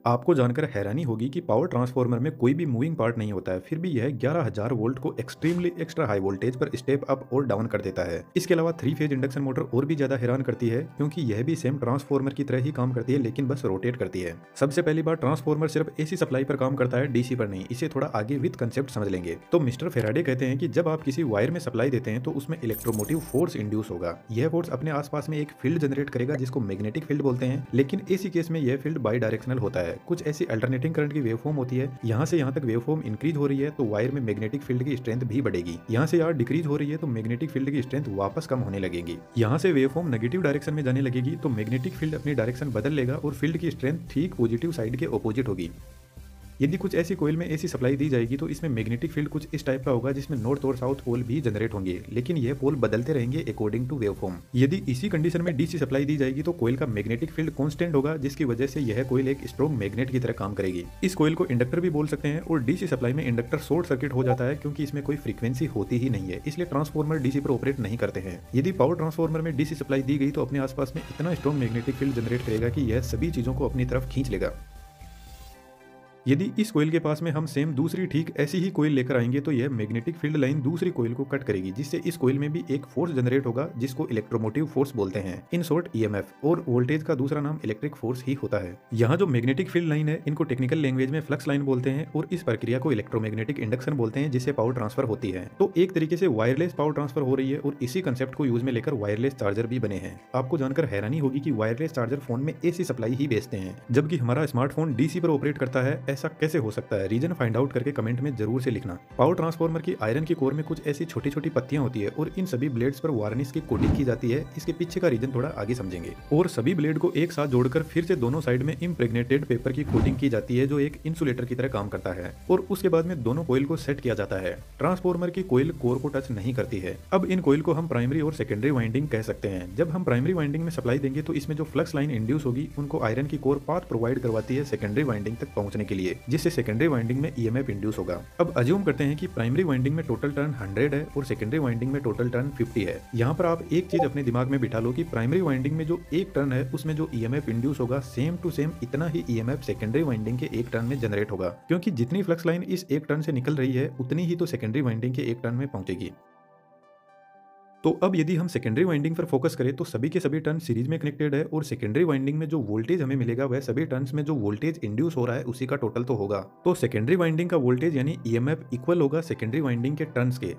आपको जानकर हैरानी होगी कि पावर ट्रांसफार्मर में कोई भी मूविंग पार्ट नहीं होता है, फिर भी यह 11,000 वोल्ट को एक्सट्रीमली एक्स्ट्रा हाई वोल्टेज पर स्टेप अप और डाउन कर देता है। इसके अलावा 3 फेज इंडक्शन मोटर और भी ज्यादा हैरान करती है, क्योंकि यह भी सेम ट्रांसफार्मर की तरह ही काम करती है, लेकिन बस रोटेट करती है। सबसे पहली बार ट्रांसफार्मर सिर्फ एसी सप्लाई पर काम करता है, डीसी पर नहीं। इसे थोड़ा आगे विद कंसेप्ट समझ लेंगे। तो मिस्टर फेराडे कहते हैं कि जब आप किसी वायर में सप्लाई देते हैं तो उसमें इलेक्ट्रोमोटिव फोर्स इंड्यूस होगा। यह फोर्स अपने आसपास में एक फील्ड जनरेट करेगा जिसको मैग्नेटिक फील्ड बोलते हैं, लेकिन एसी केस में यह फील्ड बाई डायरेक्शनल होता है। कुछ ऐसी अल्टरनेटिंग करंट की वेवफॉर्म होती है, यहाँ से यहाँ तक वेवफॉर्म इंक्रीज हो रही है तो वायर में मैग्नेटिक फील्ड की स्ट्रेंथ भी बढ़ेगी। यहाँ से यहाँ डिक्रीज हो रही है तो मैग्नेटिक फील्ड की स्ट्रेंथ वापस कम होने लगेगी। यहाँ से वेवफॉर्म नेगेटिव डायरेक्शन में जाने लगेगी तो मैग्नेटिक फील्ड अपनी डायरेक्शन बदल लेगा और फील्ड की स्ट्रेंथ ठीक पॉजिटिव साइड के ऑपोजिट होगी। यदि कुछ ऐसी कोयल में एसी सप्लाई दी जाएगी तो इसमें मैग्नेटिक फील्ड कुछ इस टाइप का होगा, जिसमें नॉर्थ और साउथ पोल भी जनरेट होंगे, लेकिन यह पोल बदलते रहेंगे अकॉर्डिंग टू वेवफॉर्म। यदि इसी कंडीशन में डीसी सप्लाई दी जाएगी तो कोयल का मैग्नेटिक फील्ड कांस्टेंट होगा, जिसकी वजह से यह कोयल एक स्ट्रॉन्ग मैग्नेट की तरह काम करेगी। इस कोयल को इंडक्टर भी बोल सकते हैं, और डीसी सप्लाई में इंडक्टर शॉर्ट सर्किट हो जाता है क्योंकि इसमें कोई फ्रीक्वेंसी होती ही नहीं है, इसलिए ट्रांसफार्मर डीसी पर ऑपरेट नहीं करते हैं। यदि पावर ट्रांसफार्मर में डीसी सप्लाई दी गई तो अपने आसपास में इतना स्ट्रॉन्ग मैग्नेटिक फील्ड जनरेट करेगा कि यह सभी चीजों को अपनी तरफ खींच लेगा। यदि इस कोयल के पास में हम सेम दूसरी ठीक ऐसी ही कोयल लेकर आएंगे तो यह मैग्नेटिक फील्ड लाइन दूसरी कोयल को कट करेगी, जिससे इस कोयल में भी एक फोर्स जनरेट होगा जिसको इलेक्ट्रोमोटिव फोर्स बोलते हैं, इन शॉर्ट ईएमएफ, और वोल्टेज का दूसरा नाम इलेक्ट्रिक फोर्स ही होता है। यहाँ जो मैग्नेटिक फील्ड लाइन है इनको टेक्निकल लैंग्वेज में फ्लक्स लाइन बोलते हैं, और इस प्रक्रिया को इलेक्ट्रोमैग्नेटिक इंडक्शन बोलते हैं, जिससे पावर ट्रांसफर होती है। तो एक तरीके से वायरलेस पावर ट्रांसफर हो रही है, और इसी कंसेप्ट को यूज में लेकर वायरलेस चार्जर भी बने हैं। आपको जानकर हैरानी होगी कि वायरलेस चार्जर फोन में एसी सप्लाई ही बेचते हैं, जबकि हमारा स्मार्टफोन डीसी पर ऑपरेट करता है। ऐसा कैसे हो सकता है? रीजन फाइंड आउट करके कमेंट में जरूर से लिखना। पावर ट्रांसफार्मर की आयरन की कोर में कुछ ऐसी छोटी छोटी पत्तियां होती है, और इन सभी ब्लेड्स पर वार्निश की कोटिंग की जाती है। इसके पीछे का रीजन थोड़ा आगे समझेंगे। और सभी ब्लेड को एक साथ जोड़कर फिर से दोनों साइड में इम्प्रेग्नेटेड पेपर की कोटिंग की जाती है, जो एक इंसुलेटर की तरह काम करता है, और उसके बाद में दोनों कोयल को सेट किया जाता है। ट्रांसफार्मर की कोयल कोर को टच नहीं करती है। अब इन कोयल को हम प्राइमरी और सेकेंडरी वाइंडिंग कह सकते हैं। जब हम प्राइमरी वाइंडिंग में सप्लाई देंगे तो इसमें जो फ्लक्स लाइन इंड्यूस होगी उनको आयरन की कोर पाथ प्रोवाइड करवाती है सेकेंडरी वाइंडिंग तक पहुंचने के लिए, जिससे सेकेंडरी वाइंडिंग में ईएमएफ इंड्यूस होगा। अब अज्यूम करते हैं कि प्राइमरी वाइंडिंग में टोटल टर्न 100 है और सेकेंडरी वाइंडिंग में टोटल टर्न 50 है। यहाँ पर आप एक चीज अपने दिमाग में बिठा लो कि प्राइमरी वाइंडिंग में जो एक टर्न है उसमें जो ईएमएफ इंड्यूस होगा सेम टू सेम इतना ही ईएमएफ सेकेंडरी वाइंडिंग के एक टर्न में जनरेट होगा, क्योंकि जितनी फ्लक्स लाइन इस एक टर्न से निकल रही है उतनी ही तो सेकेंडरी वाइंडिंग के एक टर्न में पहुंचेगी। तो अब यदि हम सेकेंडरी वाइंडिंग पर फोकस करें तो सभी के सभी टर्न सीरीज में कनेक्टेड है, और सेकेंडरी वाइंडिंग में जो वोल्टेज हमें मिलेगा वह सभी टर्न्स में जो वोल्टेज इंड्यूस हो रहा है उसी का टोटल तो होगा। तो सेकेंडरी वाइंडिंग का वोल्टेज यानी ईएमएफ इक्वल होगा सेकेंडरी वाइंडिंग के टर्न्स के।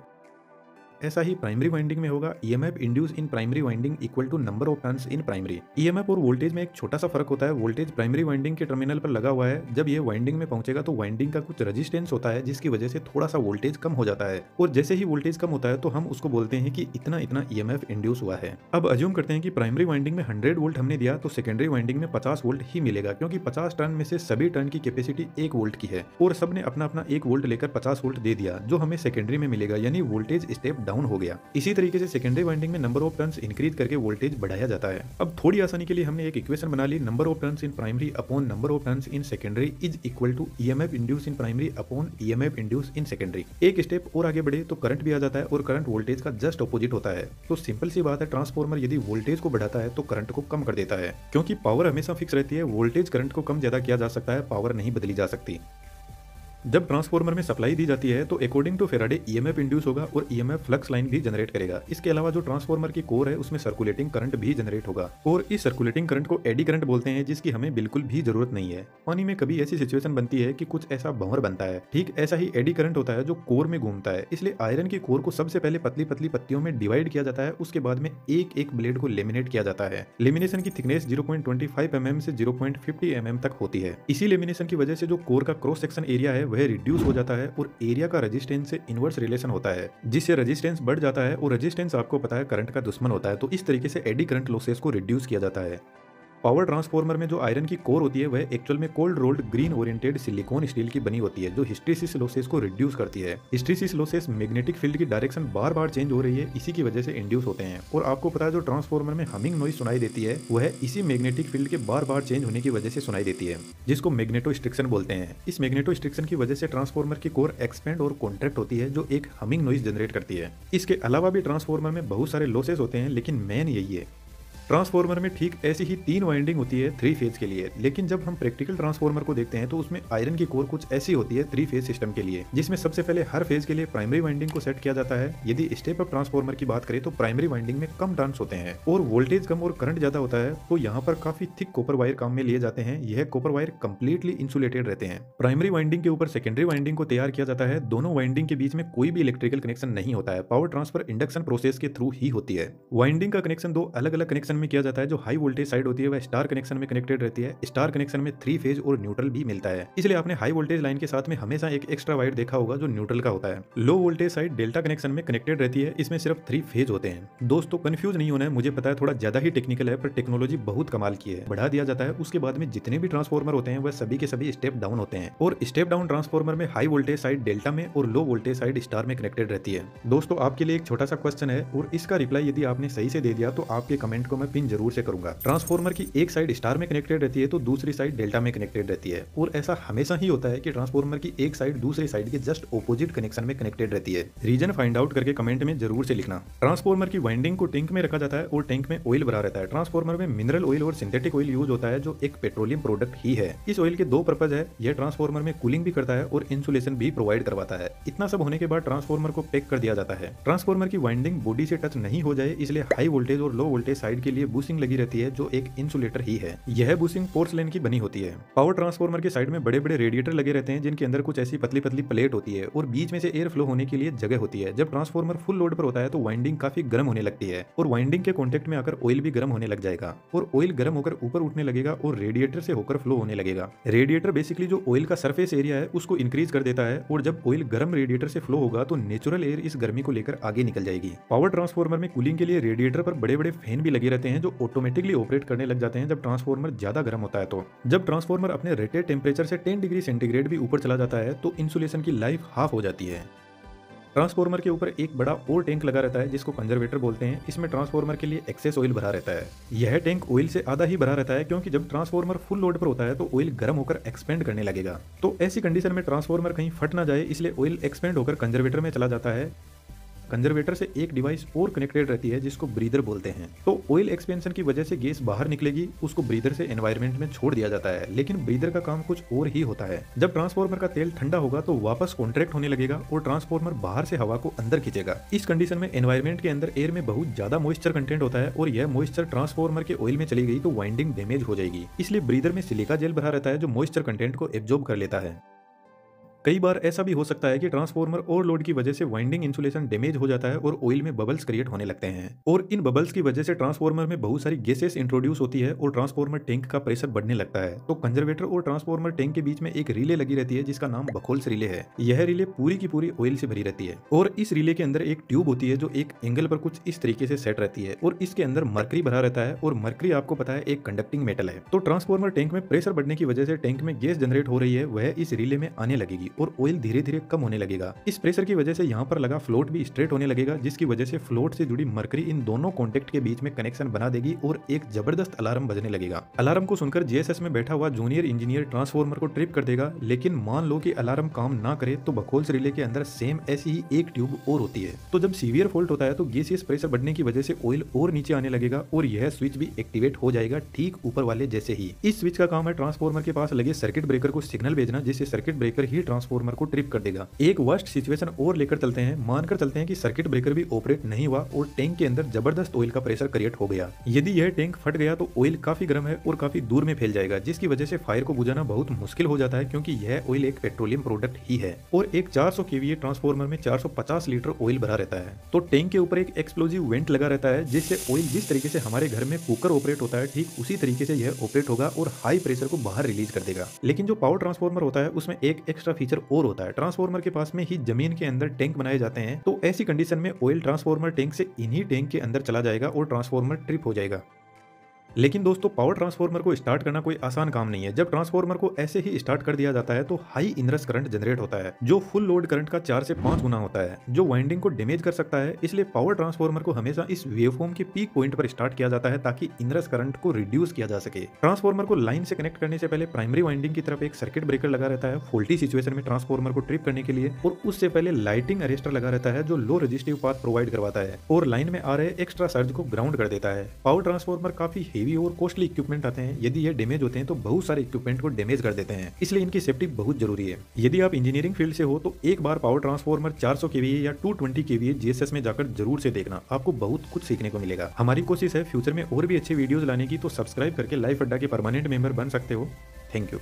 ऐसा ही प्राइमरी वाइंडिंग में होगा, EMF induce in primary winding equal to number of turns in primary. EMF और वोल्टेज में एक छोटा सा फर्क होता है। वोल्टेज प्राइमरी वाइंडिंग के टर्मिनल पर लगा हुआ है, जब ये वाइंडिंग में पहुंचेगा तो वाइंडिंग का कुछ रेजिस्टेंस होता है, जिसकी वजह से थोड़ा सा वोल्टेज कम हो जाता है, और जैसे ही वोल्टेज कम होता है तो हम उसको बोलते हैं कि इतना इतना ईएमएफ इंड्यूस हुआ है। अब अज्यूम करते हैं कि प्राइमरी वाइंडिंग में 100 वोल्ट हमने दिया तो सेकेंडरी वाइंडिंग में 50 वोल्ट ही मिलेगा, क्योंकि 50 टर्न में से सभी टर्न की कैपेसिटी 1 वोल्ट की है, और सबने अपना अपना 1 वोल्ट लेकर 50 वोल्ट दे दिया, जो हमें सेकेंडरी में मिलेगा, यानी वोल्टेज स्टेप डाउन हो गया। इसी तरीके से सेकेंडरी वाइंडिंग में नंबर ऑफ टर्न्स इंक्रीज करके वोल्टेज बढ़ाया जाता है। अब थोड़ी आसानी के लिए हमने एक इक्वेशन बना ली, number of turns in primary upon number of turns in secondary is equal to EMF induce in primary upon EMF induce in secondary. एक स्टेप और आगे बढ़े तो करंट भी आ जाता है, और करंट वोल्टेज का जस्ट ऑपोजिट होता है। तो सिंपल सी बात है, ट्रांसफार्मर यदि वोल्टेज को बढ़ाता है तो करंट को कम कर देता है, क्योंकि पावर हमेशा फिक्स रहती है। वोल्टेज करंट को कम ज्यादा किया जा सकता है, पावर नहीं बदली जा सकती। जब ट्रांसफार्मर में सप्लाई दी जाती है तो according to Faraday EMF induce होगा, और ईएमएफ फ्लक्स लाइन भी जनरेट करेगा। इसके अलावा जो ट्रांसफार्मर की कोर है उसमें सर्कुलेटिंग करंट भी जनरेट होगा, और इस सर्कुलेटिंग करंट को एडी करंट बोलते हैं, जिसकी हमें बिल्कुल भी जरूरत नहीं है। पानी में कभी ऐसी सिचुएशन बनती है कि कुछ ऐसा भंवर बनता है, ठीक ऐसा ही एडी करंट होता है जो कोर में घूमता है। इसलिए आयरन की कोर को सबसे पहले पतली पतली पत्तियों में डिवाइड किया जाता है, उसके बाद में एक एक ब्लेड को लेमिनेट किया जाता है। लेमिनेशन की थिकनेस 0.25 mm से 0.50 mm तक होती है। इसी लेमिनेशन की वजह से जो कोर का क्रॉस सेक्शन एरिया है वह रिड्यूस हो जाता है, और एरिया का रेजिस्टेंस से इनवर्स रिलेशन होता है, जिससे रेजिस्टेंस बढ़ जाता है, और रेजिस्टेंस आपको पता है करंट का दुश्मन होता है। तो इस तरीके से एडी करंट लॉसेस को रिड्यूस किया जाता है। पावर ट्रांसफार्मर में जो आयरन की कोर होती है वह एक्चुअल में cold rolled green oriented silicon steel की बनी होती है, जो हिस्ट्रीसिस लॉसेस को रिड्यूस करती है। हिस्ट्रीसिस लॉसेस मैग्नेटिक फील्ड की डायरेक्शन बार बार चेंज हो रही है, इसी की वजह से इंड्यूस होते हैं। और आपको पता है जो ट्रांसफार्मर में हमिंग नॉइज सुनाई देती है वह इसी मैग्नेटिक फील्ड के बार बार चेंज होने की वजह से सुनाई देती है, जिसको मैग्नेटो स्ट्रिक्शन बोलते हैं। इस मैग्नेटो स्ट्रिक्शन की वजह से ट्रांसफार्मर की कोर एक्सपेंड और कॉन्ट्रैक्ट होती है, जो एक हमिंग नॉइज जनरेट करती है। इसके अलावा भी ट्रांसफार्मर में बहुत सारे लॉसेस होते हैं, लेकिन मेन यही है। ट्रांसफॉर्मर में ठीक ऐसी ही 3 वाइंडिंग होती है 3 फेज के लिए, लेकिन जब हम प्रैक्टिकल ट्रांसफॉर्मर को देखते हैं तो उसमें आयरन की कोर कुछ ऐसी होती है 3 फेज सिस्टम के लिए, जिसमें सबसे पहले हर फेज के लिए प्राइमरी वाइंडिंग को सेट किया जाता है। यदि स्टेप अप ट्रांसफॉर्मर की बात करें तो प्राइमरी वाइंडिंग में कम टर्न्स होते हैं और वोल्टेज कम और करंट ज्यादा होता है, तो यहाँ पर काफी थिक कॉपर वायर काम में लिए जाते हैं। यह कॉपर वायर कंप्लीटली इंसुलेटेड रहते हैं। प्राइमरी वाइंडिंग के ऊपर सेकेंडरी वाइंडिंग को तैयार किया जाता है। दोनों वाइंडिंग के बीच में कोई भी इलेक्ट्रिकल कनेक्शन नहीं होता है, पावर ट्रांसफर इंडक्शन प्रोसेस के थ्रू ही होती है। वाइंडिंग का कनेक्शन 2 अलग अलग कनेक्शन में किया जाता है। जो हाई वोल्टेज साइड होती है वह स्टार कनेक्शन में कनेक्टेड रहती है। स्टार कनेक्शन में 3 फेज और न्यूट्रल भी मिलता है, इसलिए आपने हाई वोल्टेज लाइन के साथ में हमेशा एक एक्स्ट्रा वायर देखा होगा जो न्यूट्रल का होता है। Low voltage side delta connection में कनेक्टेड रहती है, इसमें सिर्फ 3 फेज होते हैं। दोस्तों कंफ्यूज नहीं होना है, मुझे पता है थोड़ा ज्यादा ही टेक्निकल है, पर टेक्नोलॉजी बहुत कमाल की है। बढ़ा दिया जाता है, उसके बाद में जितने भी ट्रांसफॉर्मर होते हैं वह सभी के सभी स्टेप डाउन होते हैं और स्टेप डाउन ट्रांसफॉर्मर में हाई वोल्टेज साइड डेल्टा में और लो वोल्टेज साइड स्टार में कनेक्टेड रहती है। दोस्तों आपके लिए एक छोटा सा क्वेश्चन है और इसका रिप्लाई यदि आपने सही से दे दिया तो आपके कमेंट को मैं पिन जरूर से करूंगा। ट्रांसफॉर्मर की एक साइड स्टार में कनेक्टेड रहती है तो दूसरी साइड डेल्टा में कनेक्टेड रहती है, और ऐसा हमेशा ही होता है कि ट्रांसफॉर्मर की एक साइड दूसरी साइड के जस्ट ऑपोजिट कनेक्शन में कनेक्टेड रहती है। रीजन फाइंड आउट करके कमेंट में जरूर से लिखना। ट्रांसफॉर्मर की वाइंडिंग को टैंक में रखा जाता है और टैंक में ऑयल भरा रहता है। ट्रांसफॉर्मर में मिनरल ऑयल और सिंथेटिक ऑयल यूज होता है जो एक पेट्रोलियम प्रोडक्ट ही है। इस ऑयल के 2 पर्पज है, यह ट्रांसफॉर्मर में कूलिंग भी करता है और इंसुलेशन भी प्रोवाइड करवाता है। इतना सब होने के बाद ट्रांसफॉर्मर को पैक कर दिया जाता है। ट्रांसफॉर्मर की वाइंडिंग बॉडी से टच नहीं हो जाए इसलिए हाई वोल्टेज और लो वोल्टेज साइड के लिए बूसिंग लगी रहती है जो एक इंसुलेटर ही है। यह बूसिंग पोर्सलेन की बनी होती है। पावर ट्रांसफॉर्मर के साइड में बड़े बड़े रेडिएटर लगे रहते हैं जिनके अंदर कुछ ऐसी पतली पतली प्लेट होती है और बीच में से एयर फ्लो होने के लिए जगह होती है। जब ट्रांसफॉर्मर फुल लोड पर होता है तो वाइंडिंग काफी गर्म होने लगती है और वाइंडिंग के कॉन्टेक्ट में आकर ऑयल भी गर्म होने लग जाएगा और ऑयल गर्म होकर ऊपर उठने लगेगा और रेडिएटर से होकर फ्लो होने लगेगा। रेडिएटर बेसिकली जो ऑयल का सरफेस एरिया है उसको इंक्रीज कर देता है और जब ऑयल गर्म रेडिएटर से फ्लो होगा तो नेचुरल एयर इस गर्मी को लेकर आगे निकल जाएगी। पावर ट्रांसफॉर्मर में कूलिंग के लिए रेडिएटर पर बड़े बड़े फैन भी लगे रहते हैं जो ऑटोमेटिकली ऑपरेट करने लग जाते हैं जब ट्रांसफॉर्मर ज्यादा गर्म होता है। तो जब ट्रांसफॉर्मर अपने रेटेड टेम्परेचर से 10 डिग्री सेंटीग्रेड भी ऊपर चला जाता है तो इंसुलेशन की लाइफ हाफ हो जाती है। ट्रांसफॉर्मर के ऊपर एक बड़ा और टैंक लगा रहता है जिसको कंजर्वेटर बोलते हैं। इसमें ट्रांसफॉर्मर के लिए एक्सेस ऑयल भरा रहता है। यह टैंक ऑयल से आधा ही भरा रहता है क्योंकि जब ट्रांसफॉर्मर फुल लोड पर होता है तो ऑयल गर्म होकर एक्सपेंड करने लगेगा। तो ऐसी कंडीशन में ट्रांसफॉर्मर कहीं फट ना जाए इसलिए ऑयल एक्सपेंड होकर कंजर्वेटर में चला जाता है। कंजर्वेटर से एक डिवाइस और कनेक्टेड रहती है जिसको ब्रीदर बोलते हैं। तो ऑयल एक्सपेंशन की वजह से गैस बाहर निकलेगी, उसको ब्रीदर से एनवायरनमेंट में छोड़ दिया जाता है, लेकिन ब्रीदर का काम कुछ और ही होता है। जब ट्रांसफॉर्मर का तेल ठंडा होगा तो वापस कॉन्ट्रैक्ट होने लगेगा और ट्रांसफॉर्मर बाहर से हवा को अंदर खींचेगा। इस कंडीशन में एनवायरनमेंट के अंदर एयर में बहुत ज्यादा मॉइस्चर कंटेंट होता है और यह मॉइस्चर ट्रांसफॉर्मर के ऑयल में चली गई तो वाइंडिंग डैमेज हो जाएगी। इसलिए ब्रीदर में सिलिका जेल भरा रहता है जो मॉइस्चर कंटेंट को एब्जॉर्ब कर लेता है। कई बार ऐसा भी हो सकता है कि ट्रांसफॉर्मर ओवरलोड की वजह से वाइंडिंग इंसुलेशन डैमेज हो जाता है और ऑयल में बबल्स क्रिएट होने लगते हैं और इन बबल्स की वजह से ट्रांसफॉर्मर में बहुत सारी गैसेस इंट्रोड्यूस होती है और ट्रांसफॉर्मर टैंक का प्रेशर बढ़ने लगता है। तो कंजर्वेटर और ट्रांसफॉर्मर टैंक के बीच में एक रिले लगी रहती है जिसका नाम बखोल्स रिले है। यह रिले पूरी की पूरी ऑयल से भरी रहती है और इस रिले के अंदर एक ट्यूब होती है जो एक एंगल पर कुछ इस तरीके से सेट रहती है और इसके अंदर मरकरी भरा रहता है और मरकरी आपको पता है एक कंडक्टिंग मेटल है। तो ट्रांसफॉर्मर टैंक में प्रेशर बढ़ने की वजह से टैंक में गैस जनरेट हो रही है, वह इस रिले में आने लगेगी और ऑयल धीरे धीरे कम होने लगेगा। इस प्रेशर की वजह से यहाँ पर लगा फ्लोट भी स्ट्रेट होने लगेगा जिसकी वजह से फ्लोट से जुड़ी मरकरी इन दोनों कॉन्टेक्ट के बीच में कनेक्शन बना देगी और एक जबरदस्त अलार्म बजने लगेगा। अलार्म को सुनकर जीएसएस में बैठा हुआ जूनियर इंजीनियर ट्रांसफॉर्मर को ट्रिप कर देगा, लेकिन मान लो कि अलार्म काम ना करे तो बखोल्स रिले के अंदर सेम ऐसी ही एक ट्यूब और होती है। तो जब सीवियर फॉल्ट होता है तो गैसियस प्रेशर बढ़ने की वजह से ऑयल और नीचे आने लगेगा और यह स्विच भी एक्टिवेट हो जाएगा ठीक ऊपर वाले जैसे ही। इस स्विच का काम है ट्रांसफॉर्मर के पास लगे सर्किट ब्रेकर को सिग्नल भेजना, जिससे सर्किट ब्रेकर ही ट्रांसफॉर्मर को ट्रिप कर देगा। एक वर्स्ट सिचुएशन और लेकर चलते हैं, मानकर चलते हैं कि सर्किट ब्रेकर भी ऑपरेट नहीं हुआ और टैंक के अंदर जबरदस्त ऑयल का प्रेशर क्रिएट हो गया। यदि यह टैंक फट गया तो ऑयल काफी गर्म है और काफी दूर में फैल जाएगा, जिसकी वजह से फायर को बुझाना बहुत मुश्किल हो जाता है क्योंकि यह ऑयल एक पेट्रोलियम प्रोडक्ट ही है और एक 400 केवीए ट्रांसफॉर्मर में 450 लीटर ऑयल भरा रहता है। तो टैंक के ऊपर एक एक्सप्लोजिव वेंट लगा रहता है जिससे ऑयल जिस तरीके से हमारे घर में कुकर ऑपरेट होता है ठीक उसी तरीके से यह ऑपरेट होगा और हाई प्रेशर को बाहर रिलीज कर देगा। लेकिन जो पावर ट्रांसफॉर्मर होता है उसमें एक एक्स्ट्रा फीचर और होता है, ट्रांसफॉर्मर के पास में ही जमीन के अंदर टैंक बनाए जाते हैं। तो ऐसी कंडीशन में ऑयल ट्रांसफॉर्मर टैंक से इन्हीं टैंक के अंदर चला जाएगा और ट्रांसफॉर्मर ट्रिप हो जाएगा। लेकिन दोस्तों पावर ट्रांसफार्मर को स्टार्ट करना कोई आसान काम नहीं है। जब ट्रांसफार्मर को ऐसे ही स्टार्ट कर दिया जाता है तो हाई इनरस करंट जनरेट होता है जो फुल लोड करंट का 4 से 5 गुना होता है, जो वाइंडिंग को डैमेज कर सकता है। इसलिए पावर ट्रांसफार्मर को हमेशा इस वेवफॉर्म के पीक पॉइंट पर स्टार्ट किया जाता है ताकि इनरस करंट को रिड्यूस किया जा सके। ट्रांसफार्मर को लाइन से कनेक्ट करने से पहले प्राइमरी वाइंडिंग की तरफ एक सर्किट ब्रेकर लगा रहता है फॉल्टी सिचुएशन में ट्रांसफार्मर को ट्रिप करने के लिए, और उससे पहले लाइटिंग अरेस्टर लगा रहता है जो लो रेजिस्टिव पाथ प्रोवाइड करवाता है और लाइन में आ रहे एक्स्ट्रा सर्ज को ग्राउंड कर देता है। पावर ट्रांसफार्मर काफी हेवी और कॉस्टली इक्विपमेंट आते हैं। यदि ये डैमेज होते हैं तो बहुत सारे इक्विपमेंट को डैमेज कर देते हैं, इसलिए इनकी सेफ्टी बहुत जरूरी है। यदि आप इंजीनियरिंग फील्ड से हो तो एक बार पावर ट्रांसफार्मर 400 केवीए या 220 केवीए जीएसएस में जाकर जरूर से देखना, आपको बहुत कुछ सीखने को मिलेगा। हमारी कोशिश है फ्यूचर में और भी अच्छे वीडियोस लाने की, तो सब्सक्राइब करके लाइफ अड्डा के परमानेंट मेंबर बन सकते हो। Thank you.